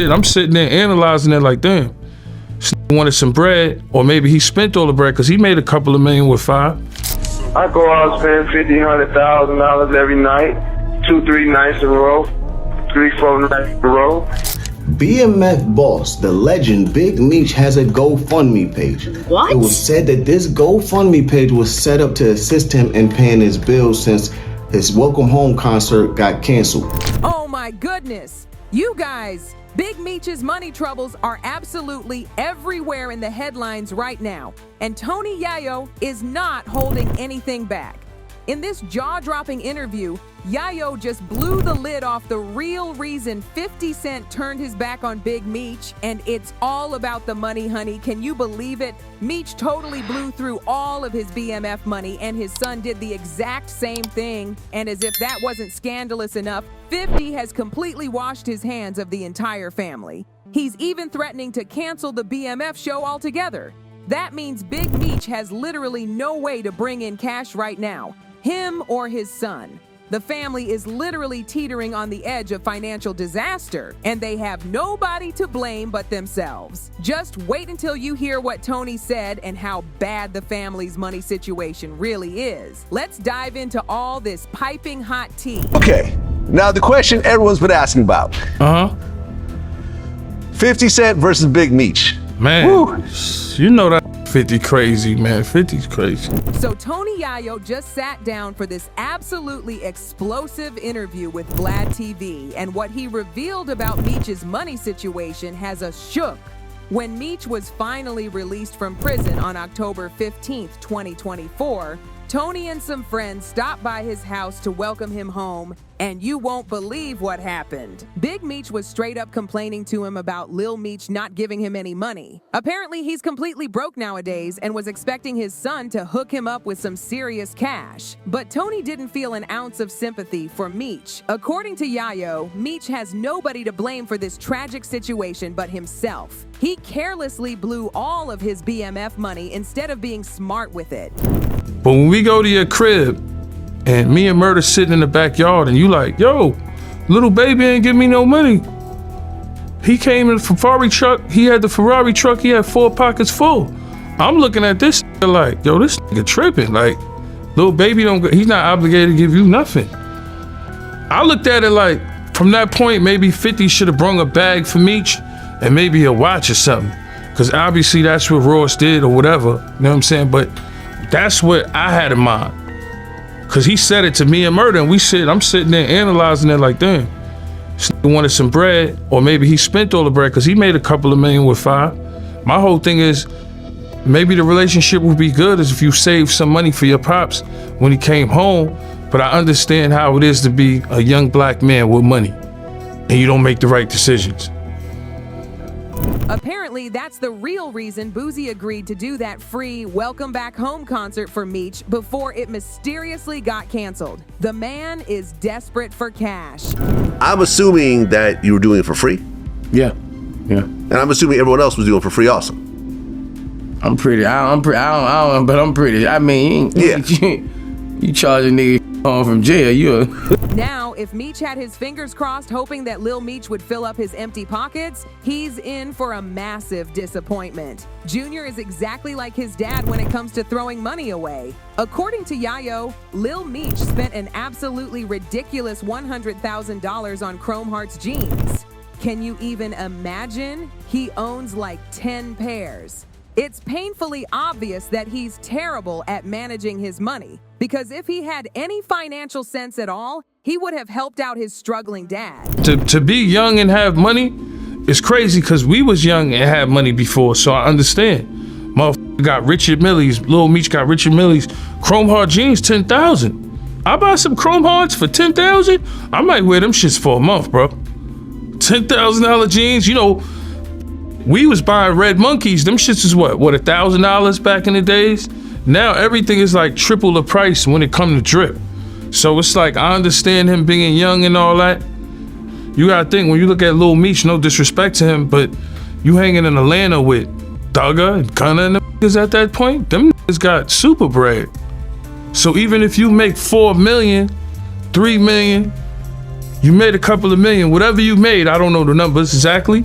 I'm sitting there analyzing it like, damn, this wanted some bread, or maybe he spent all the bread because he made a couple of million with 5. I go out and spend $50,000, $100,000 every night, 2-3 nights in a row, 3-4 nights in a row. BMF boss, the legend Big Meech, has a GoFundMe page. What? It was said that this GoFundMe page was set up to assist him in paying his bills since his Welcome Home concert got canceled. Oh my goodness. You guys, Big Meech's money troubles are absolutely everywhere in the headlines right now. And Tony Yayo is not holding anything back. In this jaw-dropping interview, Yayo just blew the lid off the real reason 50 Cent turned his back on Big Meech, and it's all about the money, honey. Can you believe it? Meech totally blew through all of his BMF money, and his son did the exact same thing. And as if that wasn't scandalous enough, 50 has completely washed his hands of the entire family. He's even threatening to cancel the BMF show altogether. That means Big Meech has literally no way to bring in cash right now, him or his son. The family is literally teetering on the edge of financial disaster, and they have nobody to blame but themselves. Just wait until you hear what Tony said and how bad the family's money situation really is. Let's dive into all this piping hot tea. Okay, now the question everyone's been asking about. 50 Cent versus Big Meech. Man, woo. You know that 50 crazy, man. 50's crazy. So Tony Yayo just sat down for this absolutely explosive interview with Vlad TV, and what he revealed about Meech's money situation has us shook. When Meech was finally released from prison on October 15th, 2024, Tony and some friends stopped by his house to welcome him home, and you won't believe what happened. Big Meech was straight up complaining to him about Lil Meech not giving him any money. Apparently, he's completely broke nowadays and was expecting his son to hook him up with some serious cash. But Tony didn't feel an ounce of sympathy for Meech. According to Yayo, Meech has nobody to blame for this tragic situation but himself. He carelessly blew all of his BMF money instead of being smart with it. But when we go to your crib and me and Murder sitting in the backyard and you like, yo, little baby ain't give me no money. He came in the Ferrari truck. He had the Ferrari truck. He had 4 pockets full. I'm looking at this like, yo, this nigga tripping. Like, little baby he's not obligated to give you nothing. I looked at it like, from that point, maybe 50 should have brung a bag for Meech and maybe a watch or something. Because obviously that's what Ross did or whatever. You know what I'm saying? But that's what I had in mind. Cause he said it to me and Murder, and I'm sitting there analyzing it like, damn, this nigga wanted some bread, or maybe he spent all the bread because he made a couple of million with 5. My whole thing is, maybe the relationship would be good as if you saved some money for your pops when he came home, but I understand how it is to be a young black man with money, and you don't make the right decisions. Apparently, that's the real reason Boosie agreed to do that free Welcome Back Home concert for Meech before it mysteriously got canceled. The man is desperate for cash. I'm assuming that you were doing it for free. Yeah. And I'm assuming everyone else was doing it for free also. I'm pretty. I don't, but I'm pretty. I mean, you charge a nigga home from jail. Now, if Meech had his fingers crossed hoping that Lil Meech would fill up his empty pockets, he's in for a massive disappointment. Junior is exactly like his dad when it comes to throwing money away. According to Yayo, Lil Meech spent an absolutely ridiculous $100,000 on Chrome Hearts jeans. Can you even imagine? He owns like 10 pairs. It's painfully obvious that he's terrible at managing his money, because if he had any financial sense at all, he would have helped out his struggling dad. To be young and have money is crazy, because we was young and had money before, so I understand. Motherfucker got Richard Millie's, Lil Meech got Richard Millie's Chrome Heart jeans, 10,000. I buy some Chrome Hearts for 10,000, I might wear them shits for a month, bro. $10,000 jeans, you know, we was buying Red Monkeys. Them shits is what, $1,000 back in the days? Now everything is like triple the price when it come to drip. So it's like, I understand him being young and all that. You gotta think, when you look at Lil Meech, no disrespect to him, but you hanging in Atlanta with Thugger and Gunna and them niggas at that point, them niggas got super bread. So even if you make 4 million, 3 million, You made a couple of million, whatever you made, I don't know the numbers exactly.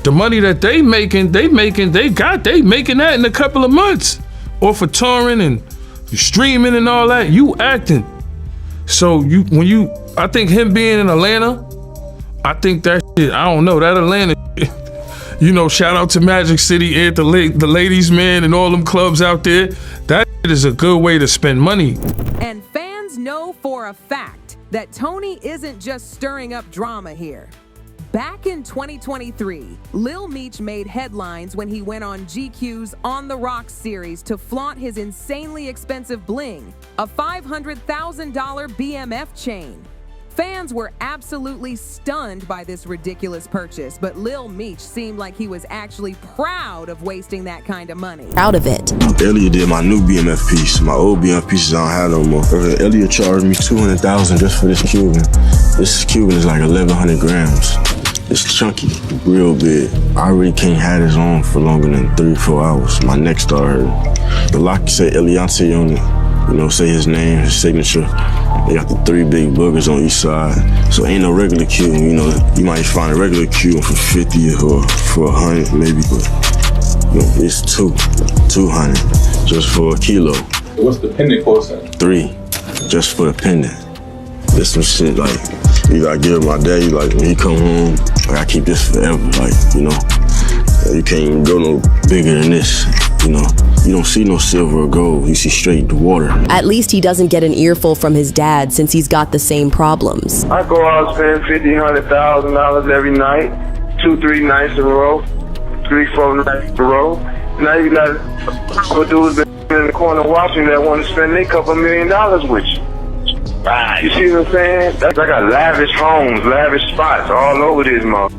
The money that they making that in a couple of months. Or for touring and streaming and all that, you acting. So I think him being in Atlanta, I think that shit, I don't know, that Atlanta shit, shout out to Magic City and the ladies man and all them clubs out there. That shit is a good way to spend money. And fans know for a fact that Tony isn't just stirring up drama here. Back in 2023, Lil Meech made headlines when he went on GQ's On the Rocks series to flaunt his insanely expensive bling, a $500,000 BMF chain. Fans were absolutely stunned by this ridiculous purchase, but Lil Meech seemed like he was actually proud of wasting that kind of money. Proud of it. Elliot did my new BMF piece. My old BMF pieces I don't have no more. Elliot charged me $200,000 just for this Cuban. This Cuban is like 1,100 grams. It's chunky, real big. I really can't have this on for longer than 3 or 4 hours. My neck started hurting. The lock say Eliante on it. Say his name, his signature. They got the 3 big boogers on each side. So ain't no regular Cuban, You might find a regular Cuban for 50 or for 100 maybe, but it's 200 just for a kilo. What's the pendant cost? 3 just for the pendant. There's some shit like you gotta give my daddy, like when he come home, I gotta keep this forever, you can't even go no bigger than this, You don't see no silver or gold, you see straight the water. At least he doesn't get an earful from his dad since he's got the same problems. I go out and spend $50,000, $100,000 every night, 2-3 nights in a row, 3-4 nights in a row. Now you got a dudes in the corner watching that want to spend a couple $1 million with you. You see what I'm saying? I got lavish homes, lavish spots all over this mother.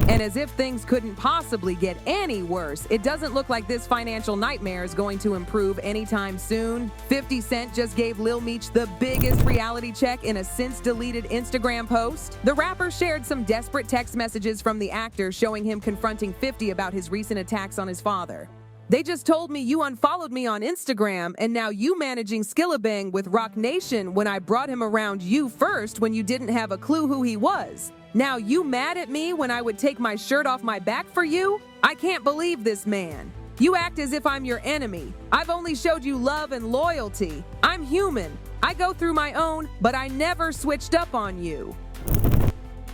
And as if things couldn't possibly get any worse, it doesn't look like this financial nightmare is going to improve anytime soon. 50 Cent just gave Lil Meech the biggest reality check in a since-deleted Instagram post. The rapper shared some desperate text messages from the actor showing him confronting 50 about his recent attacks on his father. They just told me you unfollowed me on Instagram, and now you managing Skillabang with Rock Nation when I brought him around you first when you didn't have a clue who he was. Now you mad at me when I would take my shirt off my back for you? I can't believe this man. You act as if I'm your enemy. I've only showed you love and loyalty. I'm human. I go through my own, but I never switched up on you.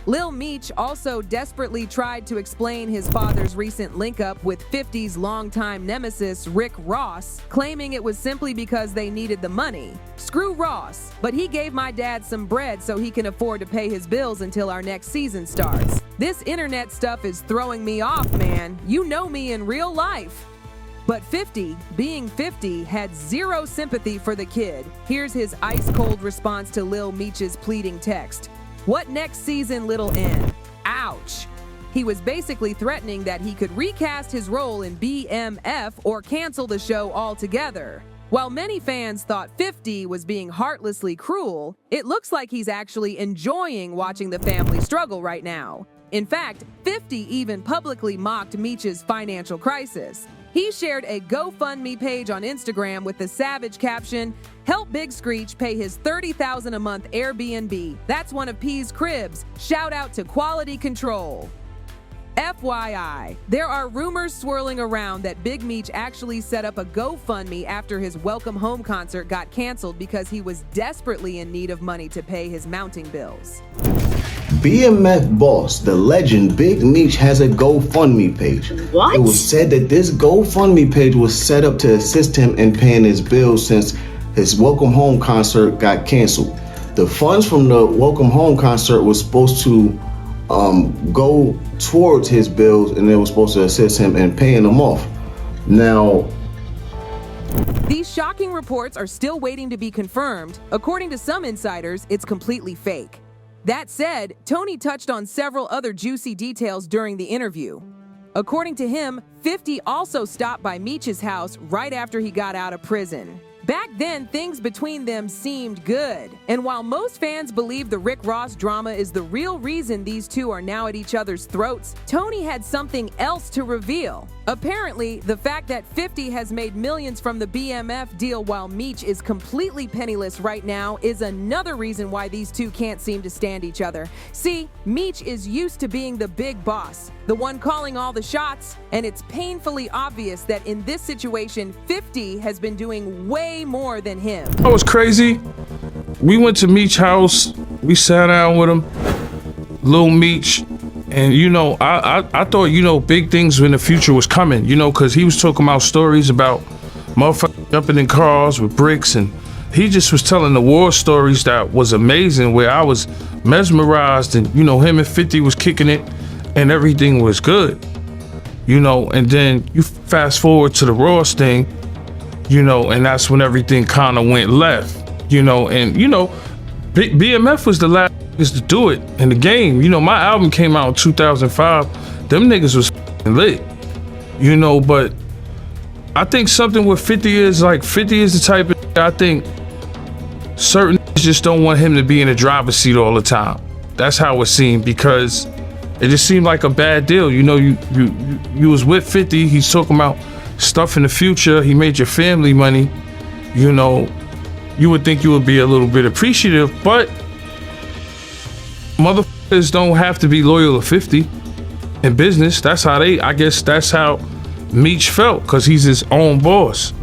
Lil Meech also desperately tried to explain his father's recent link-up with 50's longtime nemesis Rick Ross, claiming it was simply because they needed the money. Screw Ross, but he gave my dad some bread so he can afford to pay his bills until our next season starts. This internet stuff is throwing me off, man. You know me in real life. But 50, being 50, had zero sympathy for the kid. Here's his ice-cold response to Lil Meech's pleading text. What next season, little N? Ouch. He was basically threatening that he could recast his role in BMF or cancel the show altogether. While many fans thought 50 was being heartlessly cruel, it looks like he's actually enjoying watching the family struggle right now. In fact, 50 even publicly mocked Meech's financial crisis. He shared a GoFundMe page on Instagram with the savage caption, "Help Big Screech pay his $30,000 a month Airbnb. That's one of P's cribs. Shout out to Quality Control." FYI, there are rumors swirling around that Big Meech actually set up a GoFundMe after his Welcome Home concert got canceled because he was desperately in need of money to pay his mounting bills. BMF boss, the legend Big Meech, has a GoFundMe page. What? It was said that this GoFundMe page was set up to assist him in paying his bills since his Welcome Home concert got canceled. The funds from the Welcome Home concert was supposed to go towards his bills, and it was supposed to assist him in paying them off. Now, these shocking reports are still waiting to be confirmed. According to some insiders, it's completely fake. That said, Tony touched on several other juicy details during the interview. According to him, 50 also stopped by Meech's house right after he got out of prison. Back then, things between them seemed good. And while most fans believe the Rick Ross drama is the real reason these two are now at each other's throats, Tony had something else to reveal. Apparently, the fact that 50 has made millions from the BMF deal while Meech is completely penniless right now is another reason why these two can't seem to stand each other. See, Meech is used to being the big boss, the one calling all the shots, and it's painfully obvious that in this situation, 50 has been doing way more than him. That was crazy. We went to Meech's house. We sat down with him, Lil Meech, and I thought big things in the future was coming. Because he was talking about stories about motherfuckers jumping in cars with bricks, and he just was telling the war stories that was amazing. Where I was mesmerized, and him and 50 was kicking it, and everything was good. And then you fast forward to the Ross thing. And that's when everything kind of went left, BMF was the last niggas to do it in the game. My album came out in 2005. Them niggas was lit, but I think something with 50 is like 50 is the type of, I think certain just don't want him to be in the driver's seat all the time. That's how it seemed, because it just seemed like a bad deal. You was with 50, he's talking about stuff in the future, he made your family money, you would think you would be a little bit appreciative, but motherfuckers don't have to be loyal to 50 in business. I guess that's how Meech felt, because he's his own boss.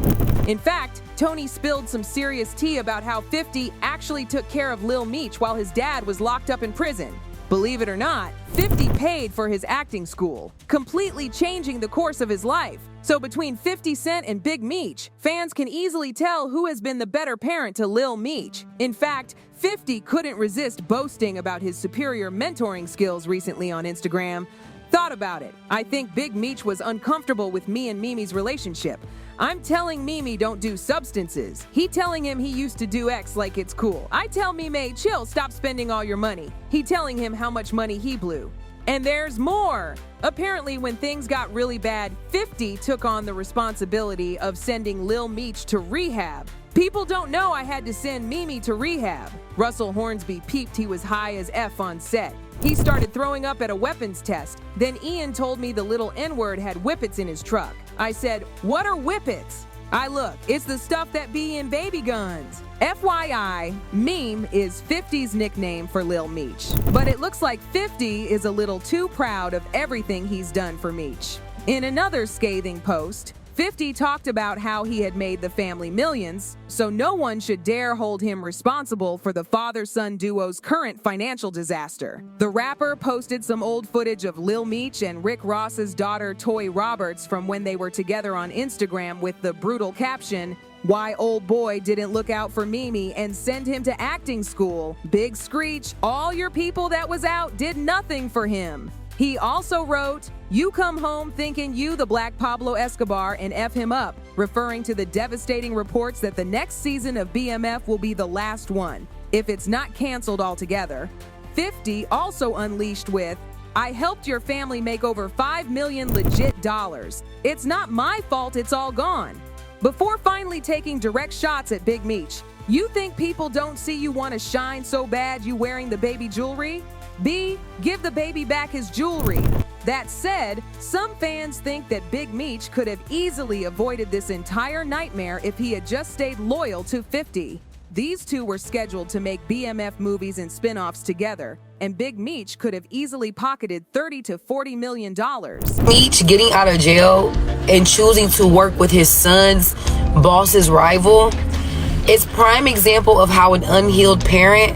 In fact, Tony spilled some serious tea about how 50 actually took care of Lil Meech while his dad was locked up in prison. Believe it or not, 50 paid for his acting school, completely changing the course of his life. So between 50 Cent and Big Meech, fans can easily tell who has been the better parent to Lil Meech. In fact, 50 couldn't resist boasting about his superior mentoring skills recently on Instagram. Thought about it. I think Big Meech was uncomfortable with me and Mimi's relationship. I'm telling Mimi don't do substances. He telling him he used to do X like it's cool. I tell Mimi, chill, stop spending all your money. He telling him how much money he blew. And there's more. Apparently, when things got really bad, 50 took on the responsibility of sending Lil Meech to rehab. People don't know I had to send Mimi to rehab. Russell Hornsby peeped he was high as F on set. He started throwing up at a weapons test. Then Ian told me the little N-word had whippets in his truck. I said, what are whippets? Look, it's the stuff that be in baby guns. FYI, Meme is 50's nickname for Lil Meech. But it looks like 50 is a little too proud of everything he's done for Meech. In another scathing post, 50 talked about how he had made the family millions, so no one should dare hold him responsible for the father-son duo's current financial disaster. The rapper posted some old footage of Lil Meech and Rick Ross's daughter Toy Roberts from when they were together on Instagram with the brutal caption, "Why old boy didn't look out for Mimi and send him to acting school. Big screech, all your people that was out did nothing for him." He also wrote, "You come home thinking you the Black Pablo Escobar and F him up," referring to the devastating reports that the next season of BMF will be the last one, if it's not canceled altogether. 50 also unleashed with, "I helped your family make over $5 million legit dollars. It's not my fault it's all gone." Before finally taking direct shots at Big Meech, you think people don't see you want to shine so bad you wearing the baby jewelry? B, give the baby back his jewelry. That said, some fans think that Big Meech could have easily avoided this entire nightmare if he had just stayed loyal to 50. These two were scheduled to make BMF movies and spin-offs together, and Big Meech could have easily pocketed $30 to $40 million. Meech getting out of jail and choosing to work with his son's boss's rival is prime example of how an unhealed parent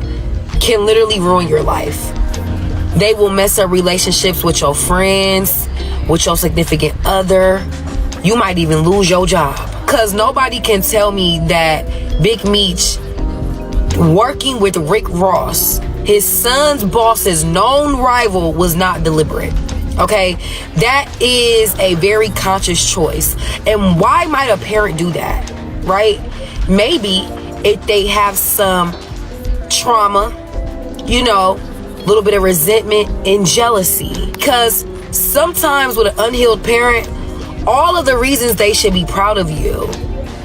can literally ruin your life. They will mess up relationships with your friends, with your significant other. You might even lose your job. Cause nobody can tell me that Big Meech working with Rick Ross, his son's boss's known rival, was not deliberate. Okay, that is a very conscious choice. And why might a parent do that, right? Maybe if they have some trauma, a little bit of resentment and jealousy. Because sometimes with an unhealed parent, all of the reasons they should be proud of you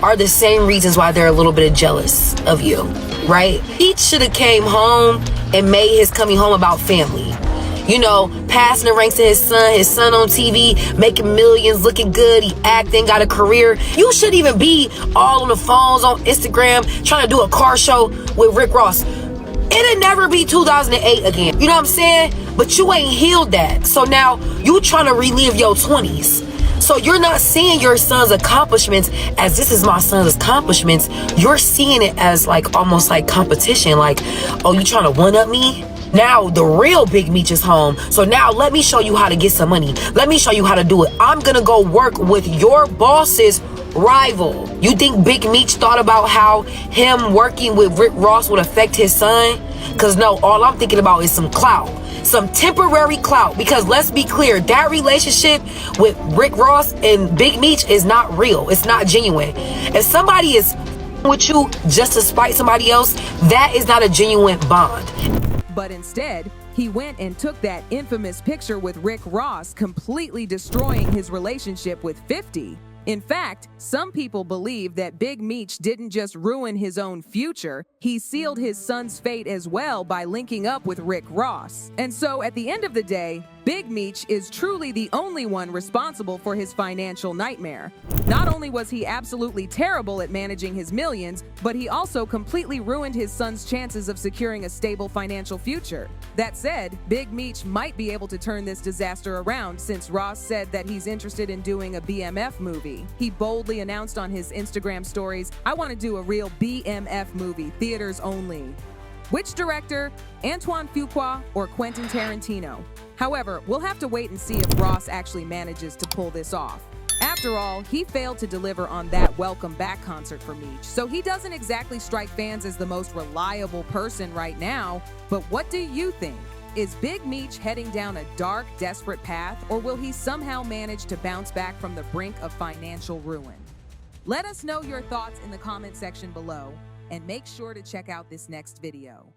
are the same reasons why they're a little bit jealous of you, right? He should have came home and made his coming home about family. You know, passing the ranks to his son on TV, making millions, looking good, he acting, got a career. You shouldn't even be all on the phones, on Instagram, trying to do a car show with Rick Ross. It'll never be 2008 again. You know what I'm saying? But you ain't healed that. So now you trying to relive your 20s. So you're not seeing your son's accomplishments as this is my son's accomplishments. You're seeing it as like almost like competition. Like, oh, you trying to one-up me? Now the real Big Meech is home. So now let me show you how to get some money. Let me show you how to do it. I'm gonna go work with your boss's rival. You think Big Meech thought about how him working with Rick Ross would affect his son? Cause no, all I'm thinking about is some clout. Some temporary clout. Because let's be clear, that relationship with Rick Ross and Big Meech is not real. It's not genuine. If somebody is with you just to spite somebody else, that is not a genuine bond. But instead, he went and took that infamous picture with Rick Ross, completely destroying his relationship with 50. In fact, some people believe that Big Meech didn't just ruin his own future, he sealed his son's fate as well by linking up with Rick Ross. And so at the end of the day, Big Meech is truly the only one responsible for his financial nightmare. Not only was he absolutely terrible at managing his millions, but he also completely ruined his son's chances of securing a stable financial future. That said, Big Meech might be able to turn this disaster around since Ross said that he's interested in doing a BMF movie. He boldly announced on his Instagram stories, "I want to do a real BMF movie, theaters only." Which director? Antoine Fuqua or Quentin Tarantino? However, we'll have to wait and see if Ross actually manages to pull this off. After all, he failed to deliver on that welcome back concert for Meech, so he doesn't exactly strike fans as the most reliable person right now. But what do you think? Is Big Meech heading down a dark, desperate path, or will he somehow manage to bounce back from the brink of financial ruin? Let us know your thoughts in the comment section below, and make sure to check out this next video.